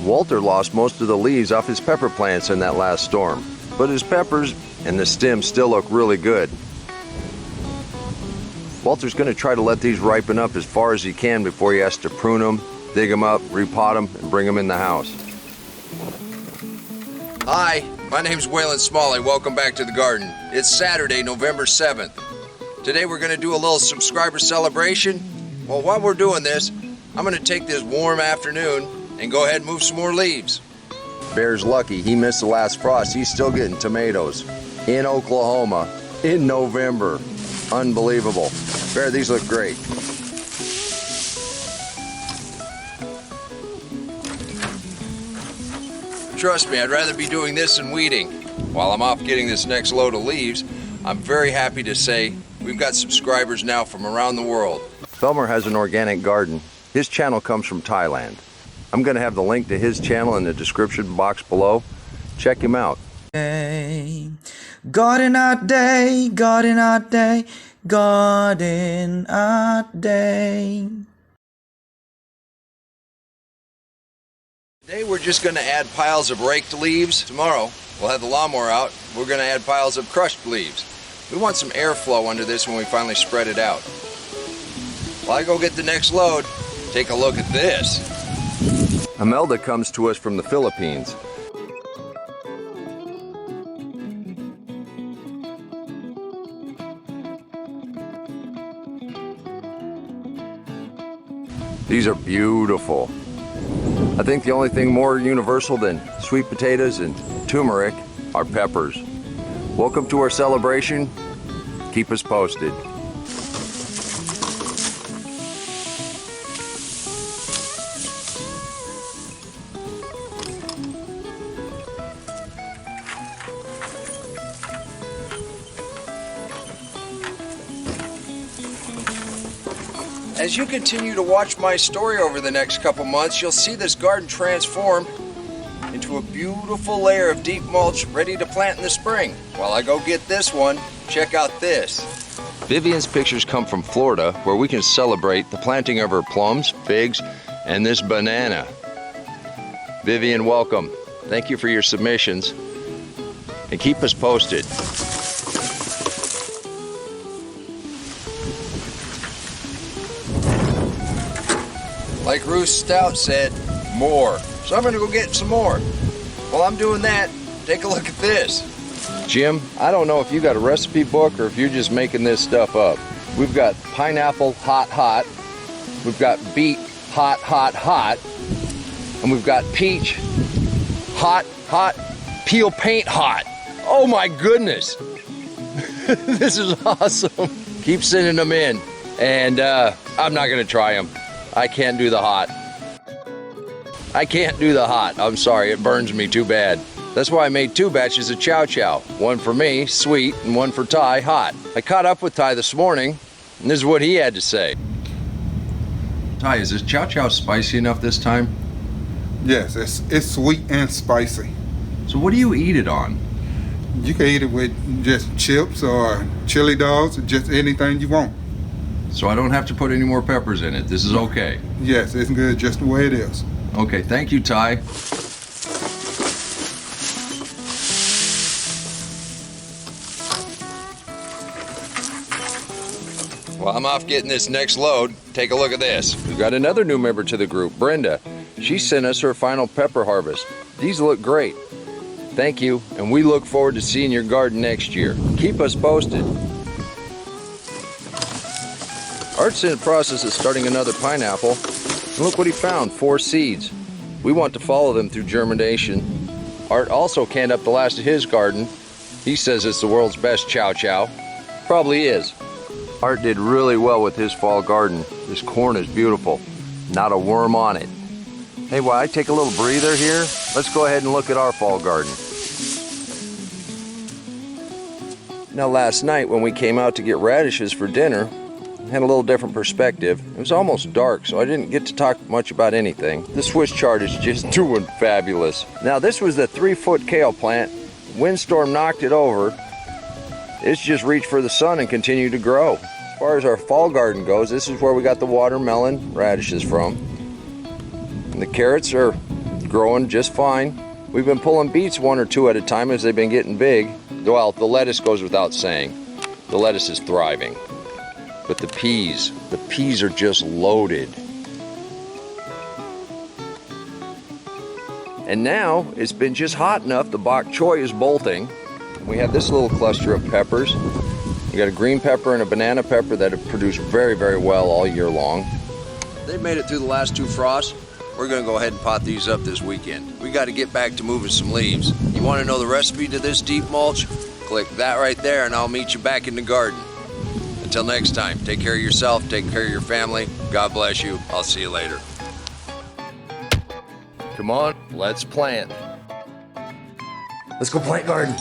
Walter lost most of the leaves off his pepper plants in that last storm, but his peppers and the stems still look really good. Walter's going to try to let these ripen up as far as he can before he has to prune them, dig them up, repot them, and bring them in the house. Hi, my name's Smalley. Welcome back to the garden. It's Saturday, November 7th. Today we're going to do a little subscriber celebration. Well, while we're doing this, I'm going to take this warm afternoon and go ahead and move some more leaves. Bear's lucky. He missed the last frost. He's still getting tomatoes in Oklahoma in November. Unbelievable. Bear, these look great. Trust me, I'd rather be doing this than weeding. While I'm off getting this next load of leaves, I'm very happy to say we've got subscribers now from around the world. Phelmar has an organic garden. His channel comes from Thailand. I'm going to have the link to his channel in the description box below. Check him out. God in our day, God in our day, God in our day. Today we're just going to add piles of raked leaves. Tomorrow we'll have the lawnmower out. We're going to add piles of crushed leaves. We want some airflow under this when we finally spread it out. While I go get the next load, take a look at this. Imelda comes to us from the Philippines. These are beautiful. I think the only thing more universal than sweet potatoes and turmeric are peppers. Welcome to our celebration. Keep us posted. As you continue to watch my story over the next couple months, you'll see this garden transform into a beautiful layer of deep mulch ready to plant in the spring. While I go get this one, check out this. Vivian's pictures come from Florida, where we can celebrate the planting of her plums, figs, and this banana. Vivian, welcome. Thank you for your submissions, and keep us posted. Like Ruth Stout said, more. So I'm gonna go get some more. While I'm doing that, take a look at this. Jim, I don't know if you got a recipe book or if you're just making this stuff up. We've got pineapple hot hot. We've got beet hot hot hot. And we've got peach hot hot, peel paint hot. Oh my goodness. This is awesome. Keep sending them in. And I'm not gonna try them. I can't do the hot. I can't do the hot. I'm sorry, it burns me too bad. That's why I made 2 batches of chow chow. One for me, sweet, and one for Ty, hot. I caught up with Ty this morning, and this is what he had to say. Ty, is this chow chow spicy enough this time? Yes, it's sweet and spicy. So what do you eat it on? You can eat it with just chips or chili dogs or just anything you want. So I don't have to put any more peppers in it. This is okay. Yes, it's good just the way it is. Okay, thank you, Ty. While I'm off getting this next load, take a look at this. We've got another new member to the group, Brenda. She sent us her final pepper harvest. These look great. Thank you, and we look forward to seeing your garden next year. Keep us posted. Art's in the process of starting another pineapple. And look what he found, 4 seeds. We want to follow them through germination. Art also canned up the last of his garden. He says it's the world's best chow chow. Probably is. Art did really well with his fall garden. This corn is beautiful. Not a worm on it. Hey, while I take a little breather here, let's go ahead and look at our fall garden. Now last night when we came out to get radishes for dinner, had a little different perspective. It was almost dark, so I didn't get to talk much about anything. The Swiss chard is just doing fabulous. Now this was the 3-foot kale plant. Windstorm knocked it over. It's just reached for the sun and continued to grow. As far as our fall garden goes, this is where we got the watermelon radishes from. And the carrots are growing just fine. We've been pulling beets 1 or 2 at a time as they've been getting big. Well, the lettuce goes without saying. The lettuce is thriving. But the peas are just loaded. And now it's been just hot enough, the bok choy is bolting. We have this little cluster of peppers. We got a green pepper and a banana pepper that have produced very, very well all year long. They've made it through the last 2 frosts. We're gonna go ahead and pot these up this weekend. We gotta get back to moving some leaves. You wanna know the recipe to this deep mulch? Click that right there and I'll meet you back in the garden. Until next time, take care of yourself, take care of your family. God bless you. I'll see you later. Come on, let's plant. Let's go plant garden.